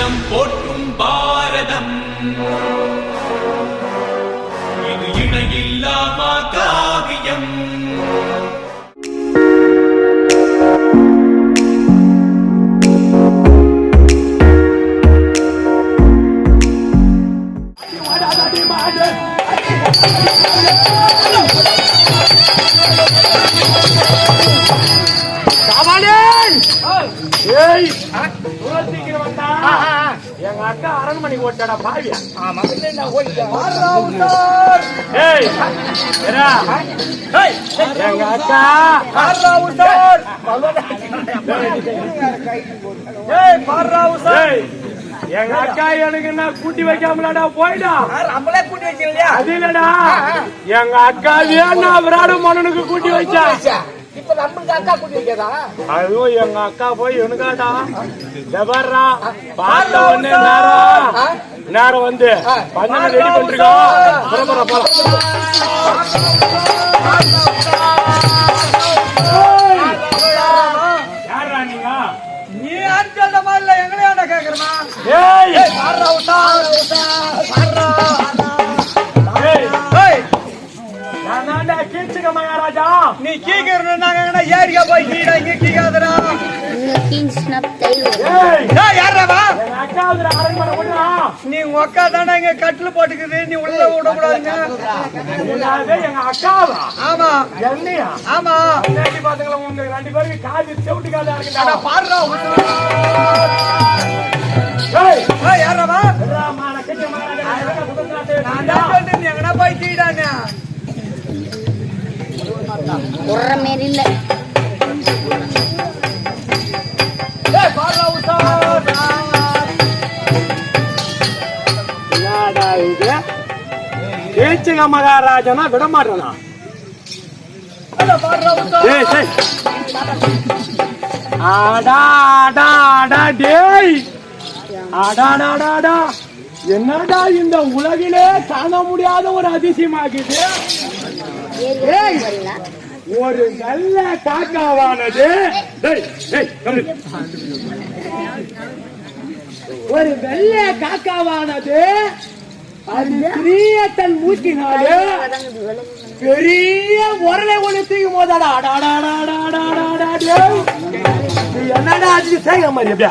அகிலம் போற்றும் பாரதம் இது இணையில்லாம காவியம். எங்க அக்கா அரண்மனை ஓட்டாடா பாவியா எங்க அக்கா எங்க அக்கா எனக்கு என்ன கூட்டி வைக்காமலாடா போயிடா கூட்டி வச்சிருக்கா அது இல்லடா எங்க அக்கா வேணா விராடு மன்னனுக்கு கூட்டி வச்சா இப்ப நம்மளுக்கு அக்கா கூட்டி வைக்கதா அதுவும் எங்க அக்கா போய் எனக்காடா ஜபர்ரா பார்த்த உடனே நேரம் வந்து பஞ்சனை ரெடி பண்ணிருக்கோம் புறப்புற போலாம். யாரா நீங்க நீ ஆட்கள் மாதிரி எங்களையாண்டா கேக்குறமா கீச்சுக்க மகாராஜா நீ கீக்கிறா ஏரியா போய் கீடா இங்க கீக்காதரா நீ உங்க அக்கா தானே இங்க கட்டில போட்டுக்குது நீ உள்ள விடக்கூடாதுங்க எங்க அக்காவா ஆமா என்னையா ஆமா பாத்துங்களா உங்க ரெண்டு பேருக்கு காது செவிட்டு காதா இருக்கு பாடுறா யாரவா எங்கடா போய் கீடானே ஒரு மாரி இல்ல கீச்சுக மகாராஜனா விட மாட்டேனா என்னடா இந்த உலகிலே காண முடியாத ஒரு அதிசயமாகுது. ஒரு நல்ல காக்காவானது ஒரு வெள்ள காக்காவானது அது பெரிய தன் மூக்கினாலே பெரிய உரலை ஒண்ணு தூக்கும் போதாடா என்னடா அது செய்ய மாதிரி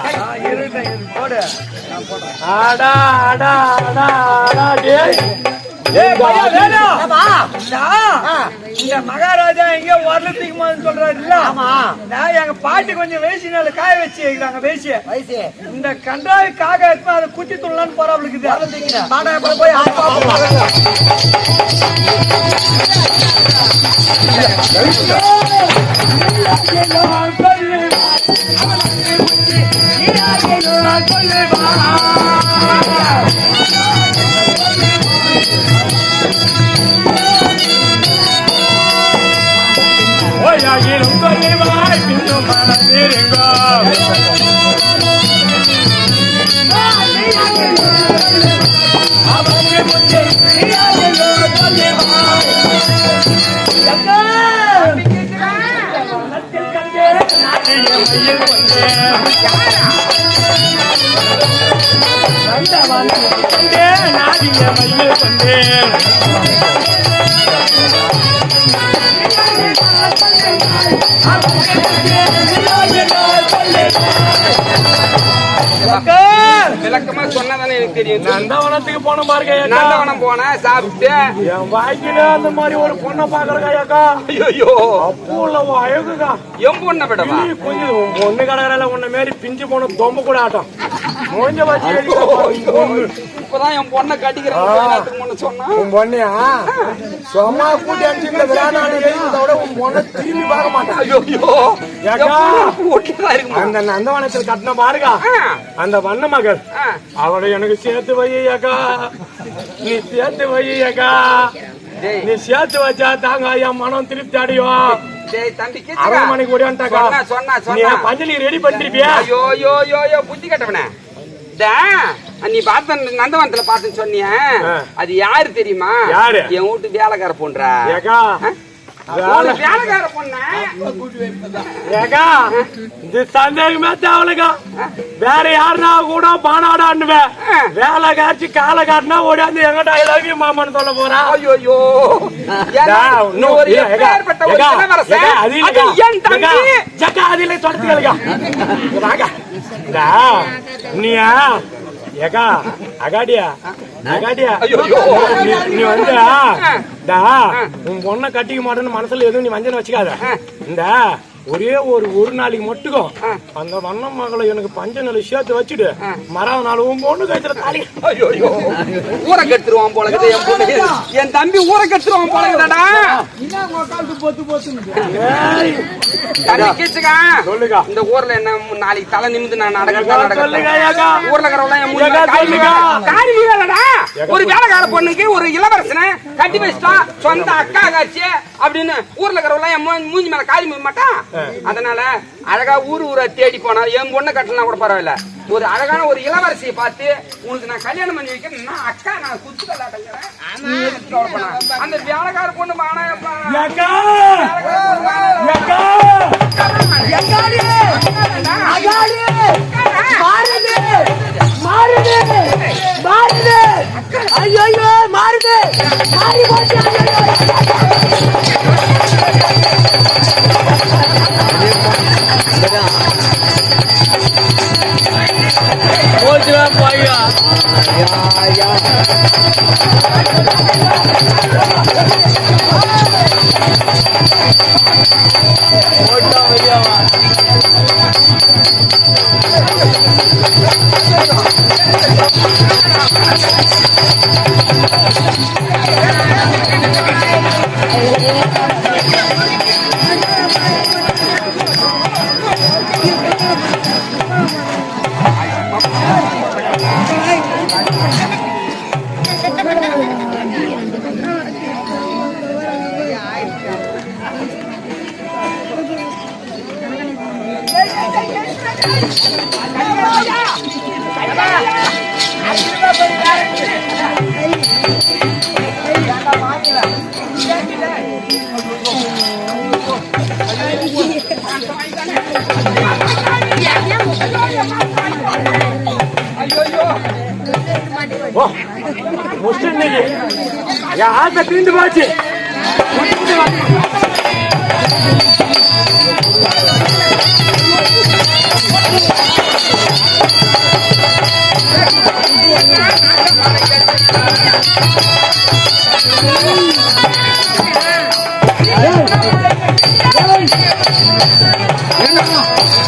மகாராஜா எங்க வரலத்துக்கு சொல்றாரு இல்ல நான் எங்க பாட்டி கொஞ்சம் வேசினால காய வச்சு வைக்கிறாங்க வேசி இந்த கண்டாவி காக எடுத்து அதை குத்தி துள்ளலான்னு போறாப்ளுக்குது போய் ஆகிலும் சொல்லிவாய் பின்னும் மனதிருங்கோ நாடிய மயில் கொண்டேன் விளக்கமா சொன்னதானே எனக்கு தெரியும். நந்தவனத்துக்கு போன பாருங்க நந்தவனம் போன சாப்பிட்டு என் வாய்க்கில அந்த மாதிரி ஒரு பொண்ணை பாக்குறக்கா ஐயோ அப்போ உள்ள அழகுக்கா எம் பொண்ணை விடவா கொஞ்சம் பொண்ணு கடற்கரையில உன்ன மாரி பிஞ்சு போன தொம்ப கூட ஆட்டம் மூஞ்ச வச்சு இப்பதான் என் பொண்ணை கட்டிக்கிறேன் சொன்னா உன் பொண்ணையா சும்மா கூட்டி அடிச்சுக்கிட்ட விளையாடாடு எழுந்ததோட உன் பொண்ணை திரும்பி பார்க்க மாட்டான். அந்த நந்தவனத்தில் கட்டின பாருங்க அந்த வண்ண மகள் அவளை எனக்கு சேர்த்து வையாக்கா நீ சேர்த்து வையாக்கா நீ சேர்த்து வச்சா தாங்க என் மனம் திருப்தி அடையும். அரண்மனைக்கு ஓடியான்ட்டாக்கா நீ பஞ்சலி ரெடி பண்ணிருப்பியா? புத்தி கட்டவன நீ பார்த்த நந்தவனத்துல பார்த்தேன்னு சொன்னிய அது யாரு தெரியுமா? யாரு? என் வீட்டு வேலைக்கார போன்றா வேலைக்கார பொண்ணு ஏக்கா இது சந்தேகமே தேவலக்கா. வேற யாருனா கூட பானாடான்னுவேன். வேலை காய்ச்சி காலை காட்டினா ஓடியாந்து எங்கிட்ட ஐ லவ் யூ மாமான்னு சொல்ல போறா. ஐயோ நீயா ஏகா அகாடியா அகாடியா நீ வந்து உன் பொண்ணை கட்டிக்க மாட்டேன்னு மனசுல எதுவும் நீ வஞ்சனை வச்சுக்காத. இந்த ஒரே ஒரு நாளைக்கு மட்டும் அந்த வண்ண மகளை எனக்கு பஞ்ச நிலை சேர்த்து வச்சுட்டு மறாவது நாள் உன் பொண்ணு கழிச்சுற தாலி. ஊரை கெடுத்துருவான் போல என் பொண்ணு. என் தம்பி ஊரை கெடுத்துருவான் போலடா. சொல்லுங்க இந்த ஊர்ல என்ன நாளைக்கு தலை நிமிந்து நான் நடக்கிறேன். ஊர்ல ஒரு வேலைக்கார பொண்ணுக்கு ஒரு இளவரசனை கட்டி வச்சுட்டான் சொந்த அக்கா காட்சி அப்படின்னு ஊர்ல இருக்கிறவங்க என் மூஞ்சி மேல காரி மாட்டான். அதனால அழகா ஊரை தேடி போனா என் பொண்ணை கட்டலாம் கூட பரவாயில்ல. ஒரு அழகான ஒரு இளவரசியை பார்த்து உனக்கு நான் கல்யாணம் பண்ணி வைக்கிறேன். நான் அக்கா நான் குத்து கல்லாட்டேன். அந்த வேலைக்கார பொண்ணு ஆசை தீண்டு போச்சு.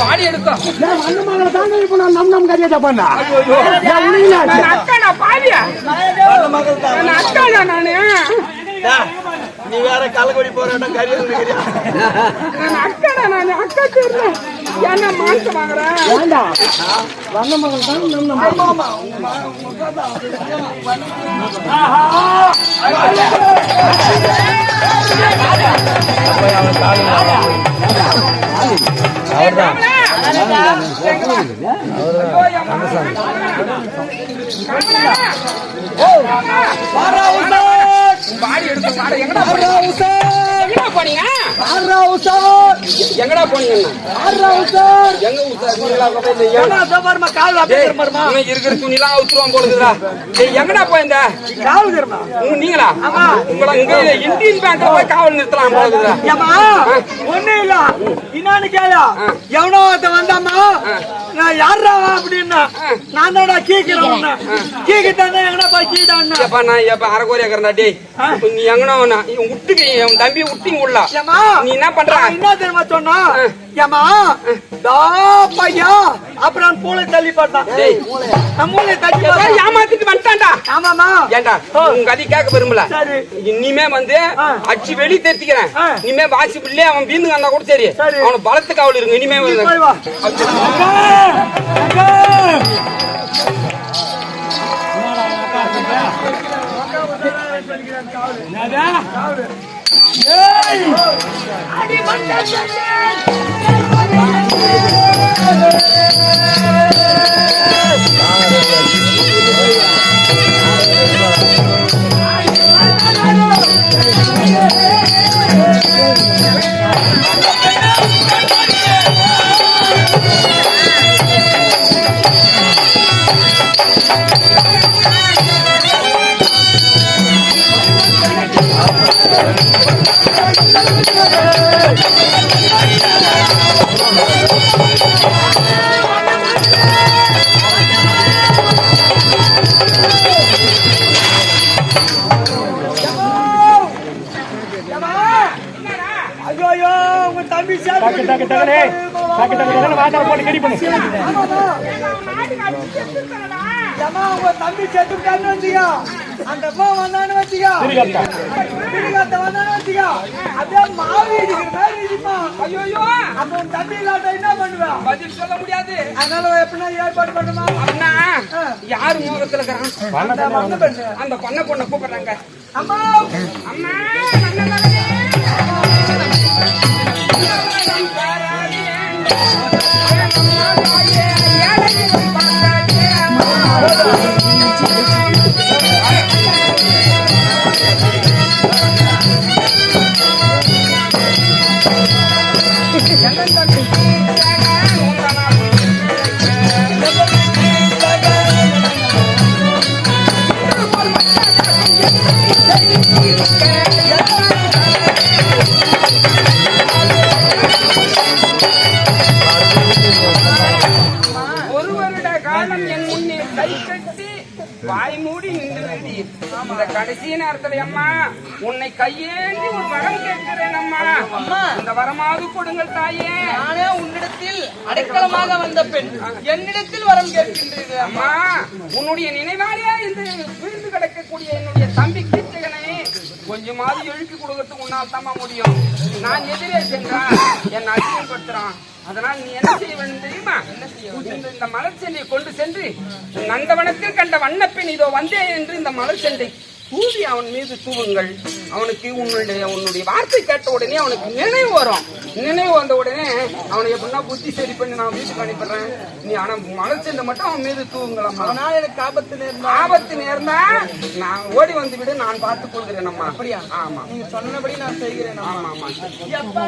பாடி எடுத்தோம் நம் கரியா பண்ணா நீ வேற கலகொடி போற கரியா அக்கா தெரியல என்ன மாச வாங்குறேன் வந்த மகள் தான் எங்கடா போனீங்க? இருக்கிற துணிலாம் அவுத்துருவான் போலுதுடா. எங்கடா போயிருந்த? நீங்களா? உங்களை இந்தியன் பேங்க்ல போய் காவல் நிறுத்தலாம் போலுதுடா. ஒண்ணு இல்ல இன்னொன்னு கேளு. எவனோ வந்தாமா நான் யாரா அப்படின்னா நான் தான்டா கீக்கிறேன். கீக்கிட்டானே எங்கடா போய் கீட்டான்னா எப்பா நான் எப்ப அரைக்கோரியா இருக்கிறேன்டா. டேய் நீ எங்கனோ விட்டுக்கு என் தம்பி விட்டிங்க உள்ள நீ என்ன பண்ற? என்ன தெரியுமா சொன்னா ஏமா பையா அப்புறம் பூளை தள்ளி பார்த்தான். மூளை தள்ளி ஏமாத்திட்டு வந்துட்டான்டா. ஆமாமா ஏண்டா உங்க கதை கேட்க விரும்பல. இனிமே வந்து அச்சு வெளி தெரிஞ்சுக்கிறேன். இனிமே வாசி பிள்ளை அவன் வீந்து வந்தா கூட சரி அவன பலத்துக்கு அவள் இருங்க. இனிமே ஐயோ உங்க தம்பி டக்கு டக்கு டக்குனே டக்கு டக்கு டக்குனு வாட்டர் போட்டு கடி பண்ணு. உங்க தம்பி செத்துட்டான்னு வச்சுக்கோ, அந்த அம்மா வந்தான்னு வச்சுக்கோ, திருகாத்த வந்தான்னு வச்சுக்கோ, அப்படியே மாவி இடிக்கிற மாதிரி இடிப்பா. ஐயோ அப்ப உன் தம்பி இல்லாட்ட என்ன பண்ணுவேன்? பதில் சொல்ல முடியாது. அதனால எப்படின்னா ஏற்பாடு பண்ணுமா? அப்படின்னா யாரு மோகத்துல இருக்கிறான்? அந்த மண்ணு பெண்ணு. அந்த பண்ண பொண்ணை கூப்பிடுறாங்க. அம்மா அம்மா நல்ல மகனே. ஒரு வருட காலம் என் முன்னே கை கட்டி வாய் மூடி நின்று இந்த கடைசி நேரத்துல அம்மா உன்னை கையேந்தி ஒரு வரம் கேட்கிறேன் அம்மா. இந்த வரமாவது கொடுங்கள் தாயே. நானே உன்னிடத்தில் அடைக்கலமாக வந்த பெண் என்னிடத்தில் வரம் கேட்கின்றது. அம்மா உன்னுடைய நினைவாலே இந்த விழுந்து கிடக்கக்கூடிய என்னுடைய தம்பி கீர்த்தகனை கொஞ்சமாவது எழுப்பி கொடுக்கறதுக்கு உன்னால் தாமா முடியும். நான் எதிரே சென்றான் என்னை அசிங்கப்படுத்துறான். அதனால் நீ என்ன செய்ய வேண்டும் தெரியுமா? இந்த மலர் சென்னையை கொண்டு சென்று நந்தவனத்தில் கண்ட வண்ணப்பெண் இதோ வந்தேன் என்று இந்த மலர் சென்னை தூவி அவன் மீது தூவுங்கள். அவனுக்கு உன்னுடைய வார்த்தை கேட்ட உடனே அவனுக்கு நினைவு வரும். நினைவு வந்த உடனே அவனை எப்படின்னா புத்தி சரி பண்ணி நான் வீட்டுக்கு அனுப்பிடுறேன். நீ ஆனா மலர் சென்னை மட்டும் அவன் மீது தூவுங்களாம். அதனால எனக்கு ஆபத்து நேர்ந்தா நான் ஓடி வந்து விடு, நான் பார்த்துக் கொள்கிறேன் அம்மா. அப்படியா? ஆமா, நீங்க சொன்னபடி நான் செய்கிறேன். ஆமா ஆமா.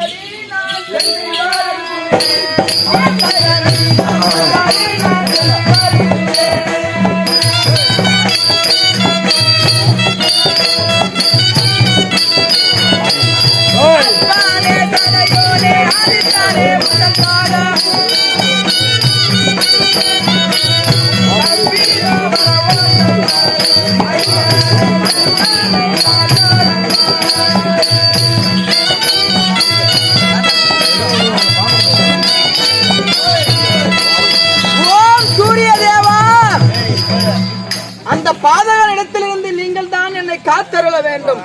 அந்த பாதகன் இடத்திலிருந்து நீங்கள் தான் என்னை காத்தருள வேண்டும்.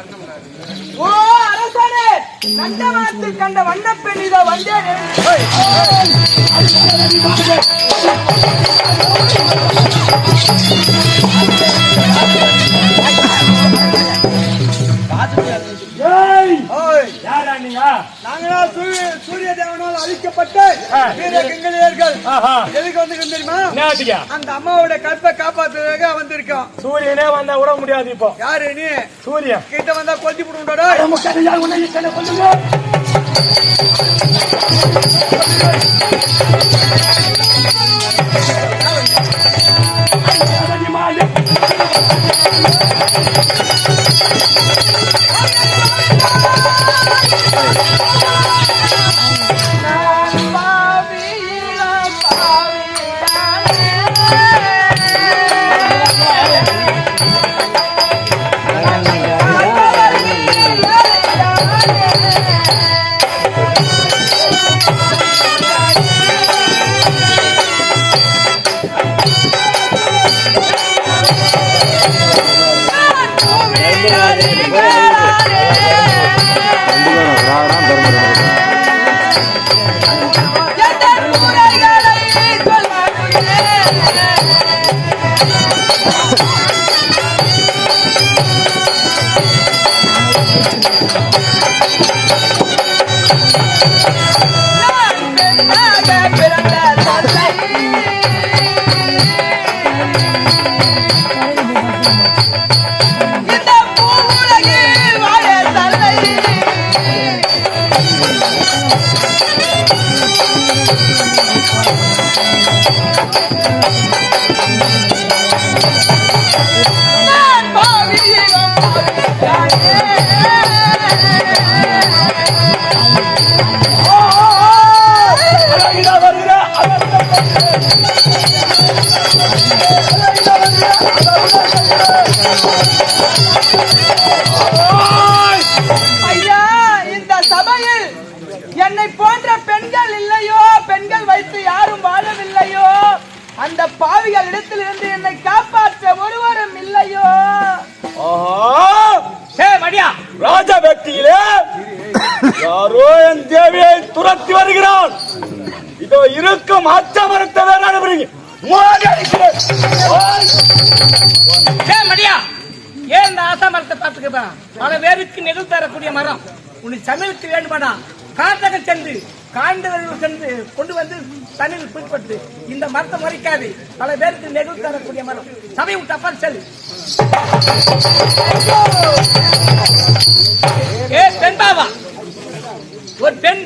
ஓ அரசனே, நந்தவனத்தில் கண்ட வண்ணப்பெண் இதோ வந்தேன். நாங்களா சூரிய தேவனால் அழிக்கப்பட்ட வீர கங்கலியர்கள் எதுக்கு வந்திருக்கோம் தெரியுமா? அந்த அம்மாவோட கற்பை காப்பாற்றுவதாக வந்திருக்கோம். சூரியனே வந்தா விட முடியாது. இப்போ யாரு நீ? சூரியன் கிட்ட வந்தா கொல்த்தி போடுடா. ஐயா, இந்த சபையில் என்னை போன்ற பெண்கள் இல்லையோ, பெண்கள் வைத்து யாரும் வாழவில்லையோ, அந்த பாவிகள் இடத்திலிருந்து என்னை காப்பாற்ற ஒருவரும் இல்லையோ. ராஜ வெட்டியிலே யாரோ என் தேவியை துரத்தி வருகிறான். இதோ இருக்கும் அச்சமரத்தை ஏன் இந்த ஆசாமரத்தை பார்த்துக்க? பல பேருக்கு நெல் தரக்கூடிய மரம். உனக்கு சமையலுக்கு வேண்டுமானா காட்டக சென்று காய்ந்தவர்கள் சென்று கொண்டு வந்து தண்ணீர் குறிப்பிட்டு இந்த மரத்தை மறைக்காது. பல பேருக்கு நெல் தரக்கூடிய மரம். சபை தப்பால் செல். பெண் பாவா, ஒரு பெண்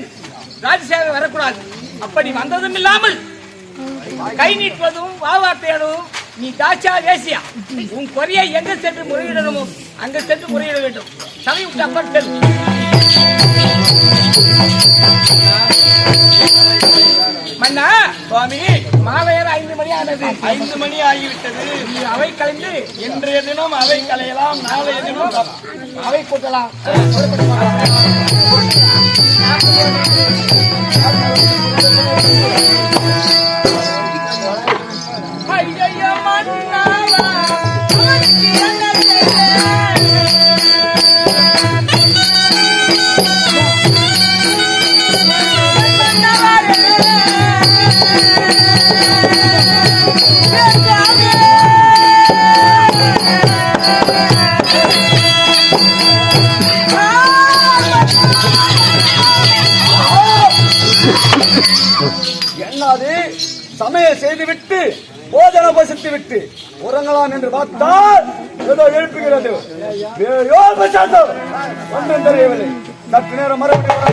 ராஜசேவை வரக்கூடாது. அப்படி வந்ததும் இல்லாமல் கை நீட்டுவதும் வாவாட்டையதும் நீ தாட்சா தேசியா. உன் குறையை எங்க சென்று முறையிடணுமோ அங்க சென்று முறையிட வேண்டும். சபை தப்பால் செல். மன்னா சுவாமி, மாலையர் 5 மணி ஆனது. 5 மணி ஆகிவிட்டது. நீ அவை கலைந்து இன்றைய தினம் அவை கலையலாம், நாளைய தினம் அவை கூட்டலாம். ஐயா மன்னாவா என்னது சமய செய்துவிட்டு போஜன பசித்து விட்டு உறங்கலாம் என்று பார்த்தால் ஏதோ எழுப்புகிறது. ஒன்றும் தெரியவில்லை. சற்று நேரம் மறுபடியும்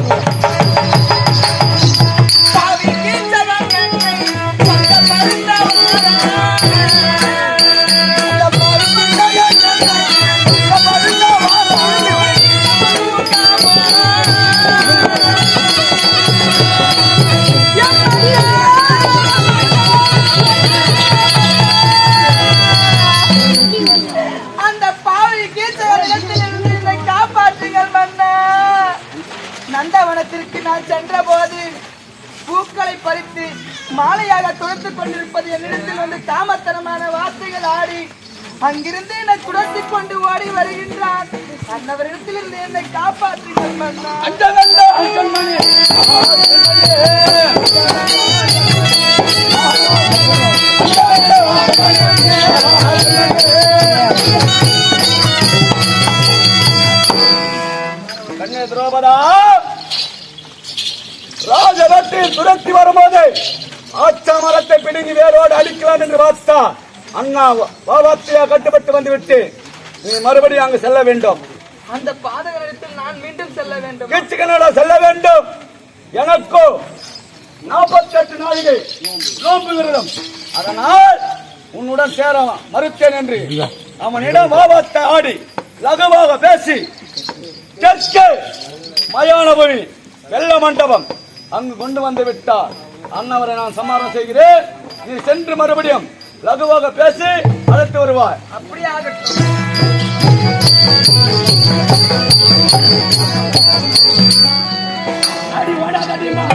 நந்தவனத்திற்கு நான் சென்ற போது பூக்களை பறித்து மாலையாக துடைத்துக் கொண்டிருப்பது என்னிடத்தில் வந்து காமத்தனமான வார்த்தைகள் ஆடி அங்கிருந்து என்னை துடைத்துக் கொண்டு ஓடி வருகின்றான். அன்னவரிடத்திலிருந்து என்னை காப்பாற்றுங்கள் மன்னா. கண்ணே திரௌபதா, ராஜபக்தியில் துரத்தி வரும்போது ஆச்சா மரத்தை பிடுங்கி வேரோடு அடிக்கலாம் என்று பார்த்தா அண்ணா பாபாத்தியா கட்டுப்பட்டு வந்துவிட்டு நீ மறுபடியும் அங்கு செல்ல வேண்டும். அந்த பாதகரிடத்தில் நான் மீண்டும் செல்ல வேண்டும். கிச்சுக்கனடா செல்ல வேண்டும். எனக்கோ 48 நாளிகை நோன்பு விரதம். அதனால் உன்னுடன் சேர மறுத்தேன் என்று அவனிடம் பாபாத்தை ஆடி லகுவாக பேசி தெற்கே மயானபுரி வெள்ள மண்டபம் அங்கு கொண்டு வந்து விட்டார். அண்ணவரை நான் சமாதானம் செய்கிறேன். நீ சென்று மறுபடியும் லகுவாக பேசி அழைத்து வருவாய். அப்படியே ஆகட்டும். அடி ஓடாத அடிமா.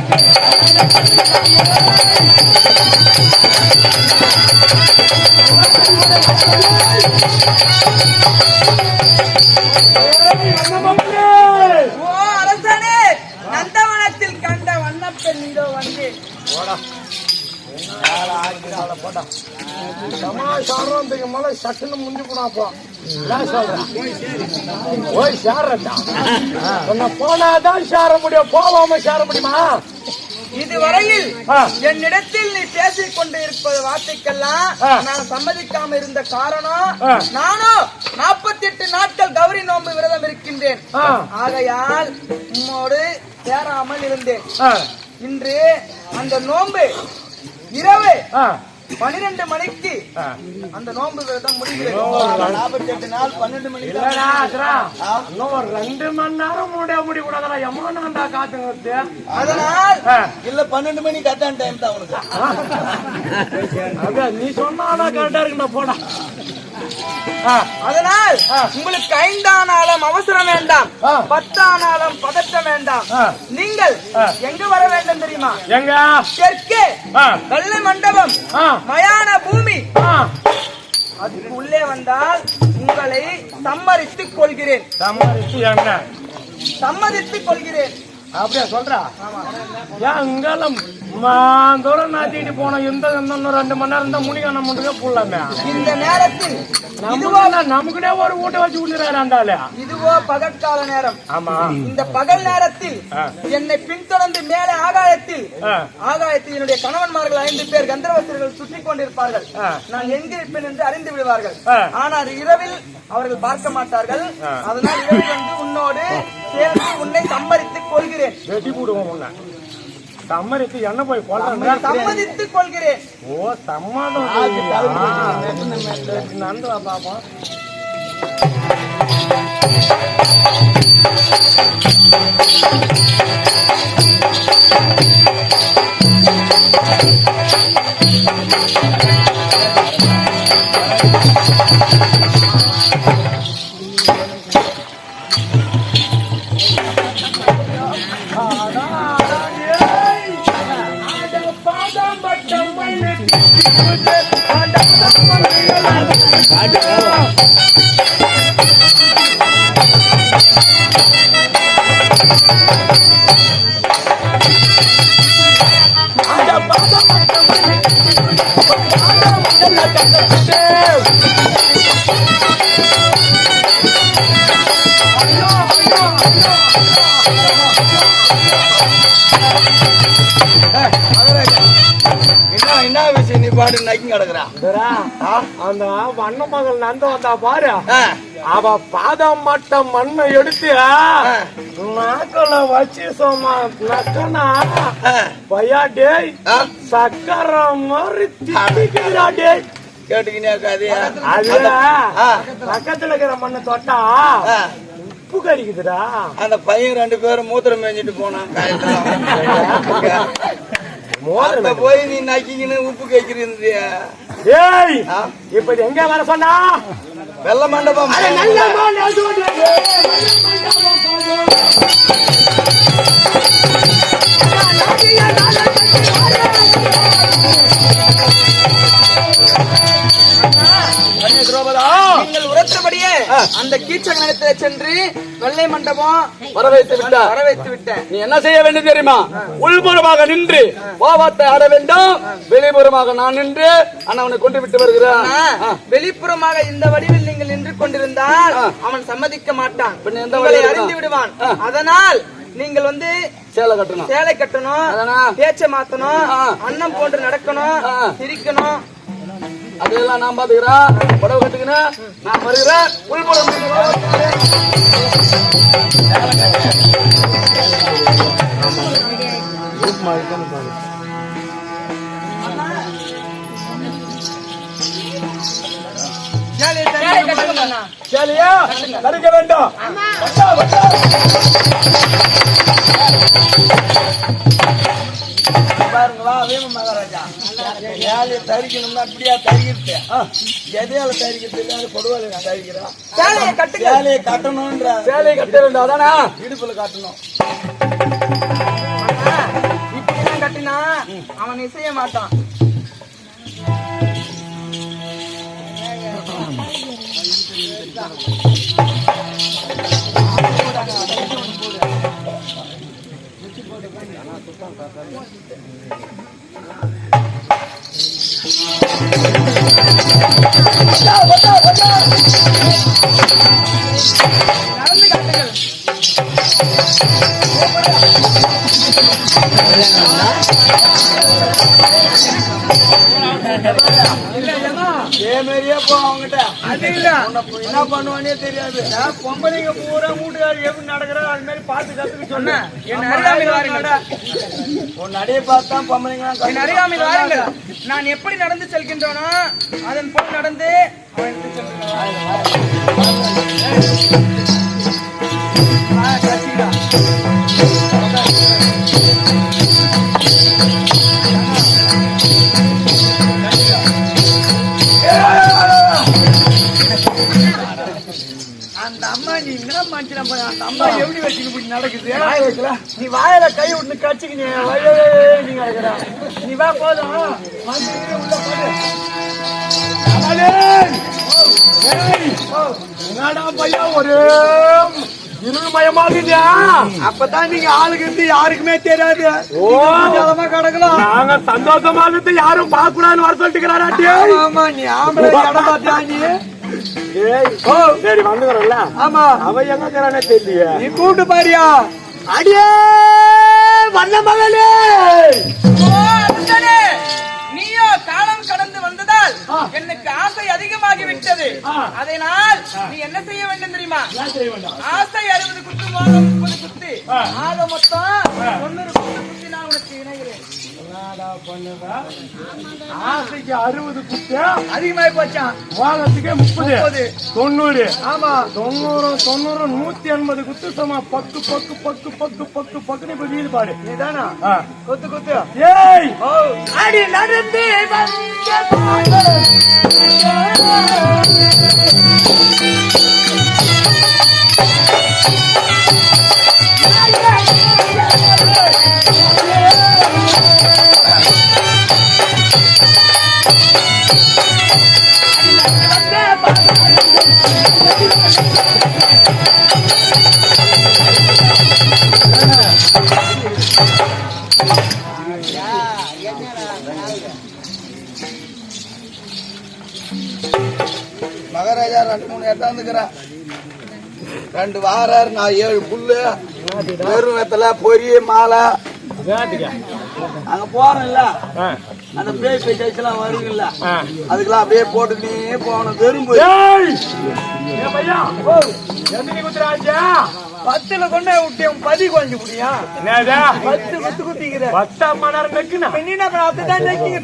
ஓ அரசனே, நந்தவனத்தில் கண்ட வண்ணப்பெண் இதோ வந்து. சட்டுன்னு முந்தி போனாப்போ போய் சேரட்டா. போனாதான் சேர முடியும், போவாம சேர முடியுமா? இதுவரையில் என்னிடத்தில் நீ பேசிக் கொண்டு இருப்பது வார்த்தைக்கெல்லாம் நான் சம்மதிக்காம இருந்த காரணம், நானும் 48 நாட்கள் கௌரி நோன்பு விரதம் இருக்கின்றேன். ஆகையால் உம்மோடு சேராமல் இருந்தேன். இன்று அந்த நோன்பு இரவு 12 மணிக்கு அந்த நோன்பு விரதம் முடிகிறது. 48 நாள் 12 மணிக்கு இன்னும் ஒரு 2 மணி நேரம் முடி கூடாதா எம்மா காத்துங்க. அதனால் இல்ல 12 மணி கரெக்டான டைம் தான் உனக்கு. அதான் நீ சொன்னா கரெக்டா இருக்குண்ணா போடா. அதனால் உங்களுக்கு 5 ஆனாலும் அவசரம் வேண்டாம், 10 ஆனாலும் பதட்டம் வேண்டாம். நீங்கள் எங்க வர வேண்டும் தெரியுமா? எங்க? தெற்கே வெள்ளை மண்டபம், மயான பூமி. அதுக்கு உள்ளே வந்தால் உங்களை சம்மதித்துக் கொள்கிறேன். சம்மதித்துக் கொள்கிறேன். அப்படியா சொல்றா? ஏன் இங்கெல்லாம் தூரம் நாத்திட்டு போனோம். இந்த 2 மணி நேரம் தான் முடிக்கணும் முண்டுக்க போடலாமே. இந்த நேரத்தில் நமக்குனே ஒரு ஊட்ட வச்சு விட்டுறாரு. இதுவோ பகற்கால நேரம். ஆமா, இந்த பகல் நேரத்தில் என்னை பின்தொடர்ந்து மேலே ஆகாயத்தில் என்னுடைய கணவன்மார்கள் 5 பேர் கந்தர்வர்கள் சுற்றி கொண்டிருப்பார்கள். நான் எங்கே இருப்பேன் என்று அறிந்து விடுவார்கள். ஆனால் இரவில் அவர்கள் பார்க்க மாட்டார்கள். அதனால் இரவில் வந்து உன்னோடு சேர்ந்து உன்னை சம்மதித்துக் கொள்கிறேன். வெட்டி போடுவோம் உன்னை. சம்மதித்து என்ன போய் சம்மதித்துக் கொள்கிறேன். ஓ சம்மதம் நந்து பாப்போம். என்ன விஷயம் நீ பாடு நக்கி கிடக்குறா? அந்த வண்ண மகள் நந்த வந்தா பாரு, அவ பாதம் மட்டம் மண்ணை எடுத்து நாக்கல வச்சு சோமா நக்கனா பையா டேய் சக்கரம் மாதிரி திட்டிக்கிறா டேய். கேட்டுக்கினே கதையா? அது பக்கத்துல இருக்கிற மண்ணை தொட்டா உப்பு கறிக்குதுடா. அந்த பையன் 2 பேரும் மூத்திரம் மேய்ஞ்சிட்டு போனான். போய் நீ நக்கிக்கின்னு உப்பு கேட்கிறீங்க. ஏய் இப்ப எங்க வர சொன்னா? வெள்ள மண்டபம். நீங்கள் உரத்தபடியே அந்த கீச்சக நிலத்தில் சென்று வெள்ளை மண்டபம் வரவைத்து விட்டேன். நீ என்ன செய்ய வேண்டும் தெரியுமா? உள்புறமாக நின்று பாவத்தை ஆட வேண்டும். வெளிப்புறமாக நான் நின்று அவனை கொண்டு விட்டு வருகிறேன். வெளிப்புறமாக இந்த வடிவில் நீங்கள் நின்று கொண்டிருந்தால் அவன் சம்மதிக்க மாட்டான், அறிந்து விடுவான். அதனால் நீங்கள் வந்து சேலை கட்டணும், பேச்ச மாத்தணும், அன்னம் போன்று நடக்கணும், சிரிக்கணும். அதெல்லாம் நான் பாத்துக்கிறேன். புடவை கட்டுக்கிறேன், நான் வருகிறேன். உள்புறம் சேலையா கடிக்க வேண்டும். பாருங்களா வேம மகாராஜா, ஏழையை தரிக்கணும்னா அப்படியா தரிக்கிட்டு எதையால தரிக்கிறது? பொடுவால தரிக்கிறான். சேலையை கட்டணும்ன்ற சேலையை கட்ட வேண்டும். அதானா இடுப்புல காட்டணும். இப்படிதான் கட்டினா அவன் இசைய மாட்டான். அதே மாதிரியே போ அவங்ககிட்ட. அது இல்ல என்ன பண்ணுவானே தெரியாது. பொம்பளைங்க பூரா வீட்டுக்காரர் எப்படி நடக்கிறாரோ அது மாதிரி பார்த்து கத்துக்க சொன்னேன். என் நம்ம அருகாமையில் வாருங்கள். உன் நடைய பார்த்தா பொம்பளைங்க என் அருகாமையில் வாருங்கள். நான் எப்படி நடந்து செல்கின்றனோ அதன் போல் நடந்து அவன் எடுத்து அந்த அம்மா நீ என்ன மனுஷன் அந்த அம்மா எப்படி வச்சுக்க இப்படி நடக்குது? நீ வாயில கை விட்டு கட்சிக்கு நீங்க நீ வா போதும் உள்ள போடு. என்னடா பையா ஒரு இருமயமாகுதா? அப்பதான் நீங்க ஆளுக்கு இருந்து யாருக்குமே தெரியாது. கிடக்கலாம். நாங்க சந்தோஷமாக யாரும் பார்க்க கூடாதுன்னு வர சொல்லிட்டு. ஆமா நீ ஆம்பளை இடம் பார்த்தியா நீ? சரி வந்துக்கிறோம்ல. ஆமா அவ எங்க இருக்கிறானே தெரியல. நீ கூட்டு பாரியா? அடியே வண்ண மகளே, நீயோ காலம் கடந்து வந்ததால் எனக்கு ஆசை அதிகமாகி விட்டது. அதனால் நீ என்ன செய்ய வேண்டும் தெரியுமா? ஆசை 60 குத்து, மோகம் 30 குத்து, ஆக மொத்தம் 90 குத்து குத்தி நான் உனக்கு இணைகிறேன். ஆசைக்கு 60 குத்து அதிகமாயி போச்சான். மோகத்துக்கு 30 90. ஆமா 90 180 குத்து சமா பக்கு பக்கு பக்கு பக்கு பக்கு பக்குன்னு இப்ப வீடு பாடு. நீதானா? கொத்து கொத்து. ஏய் அடி நடந்து மகாராஜா 2-3 எட்டாந்துக்கிறேன். 2 வாராரு, நான் 7 புல்லு வெறும் வெத்தல பொரி மாலை அங்க போறேன்ல. அந்த பேய் பேச்செல்லாம் வருங்கல்ல, அதுக்கெல்லாம் அப்படியே போட்டுக்கிட்டே போகணும். வெறும் பையா எத்தனை குத்துறாச்சா? 10ல கொண்டு விட்டியும் 10 குறைஞ்சு முடியா? 10 குத்து குத்திக்கிற 10 மணி நேரம் நெக்குனா என்ன அதுதான் நெக்கிங்க.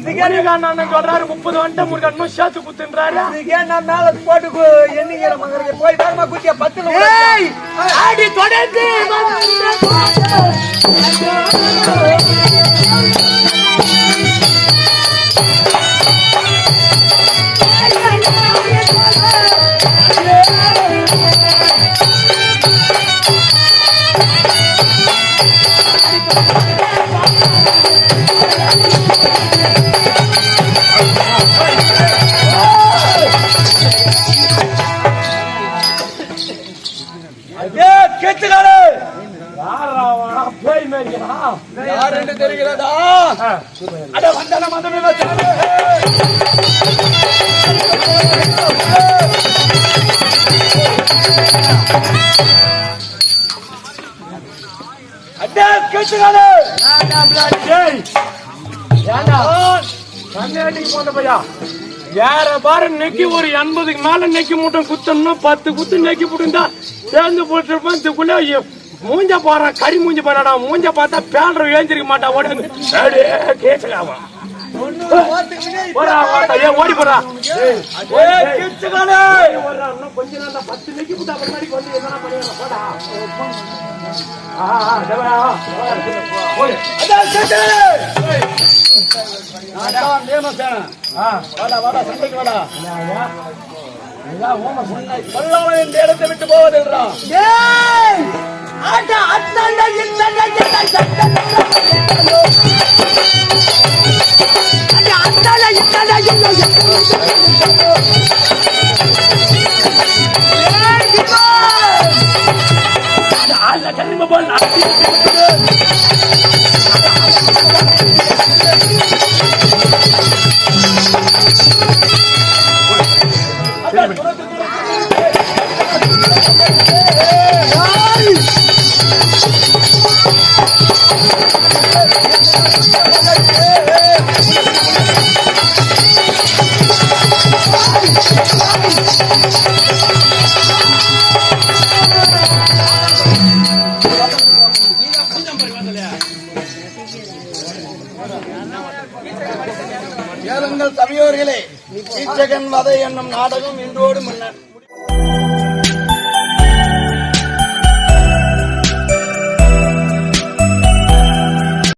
நான் சொல்றாரு 30 வந்துட்டு முருகன் இன்னும் சேர்த்து குத்துன்றாரு. நான் மேல போட்டு எண்ணிக்கிற மகனுக்கு போய் வேகமா குத்தியா 10ல ஆடி தொடர்ந்து யார் என்று தெரிகிறதா? அட வந்தன மந்தமே அடே கேட்டுகாலே கண்ணாடிக்கு போன பையா யார பாரு நெக்கி ஒரு 80க்கு மேல நெக்கி மூட்டம் குத்தணும்னா 10 குத்து நெக்கி போட்டுந்தா சேர்ந்து போட்டுருப்பான். இதுக்குள்ள மூஞ்ச போறான், கறி மூஞ்சி போறாடா. மூஞ்ச பார்த்தா பேல்ற ஏஞ்சிருக்க மாட்டா. ஓடி கேட்கலாமா ஓடி போறா கொஞ்ச நாள் 10 நெக்கி போட்டா முன்னாடி வந்து என்ன பண்ணிடலாம் போடா. இடத்தை விட்டு போவதுன்றான். ஏழுங்கள் சபையோர்களே, கீச்சகன் வதை என்னும் நாடகம் இன்றோடு முன்னர்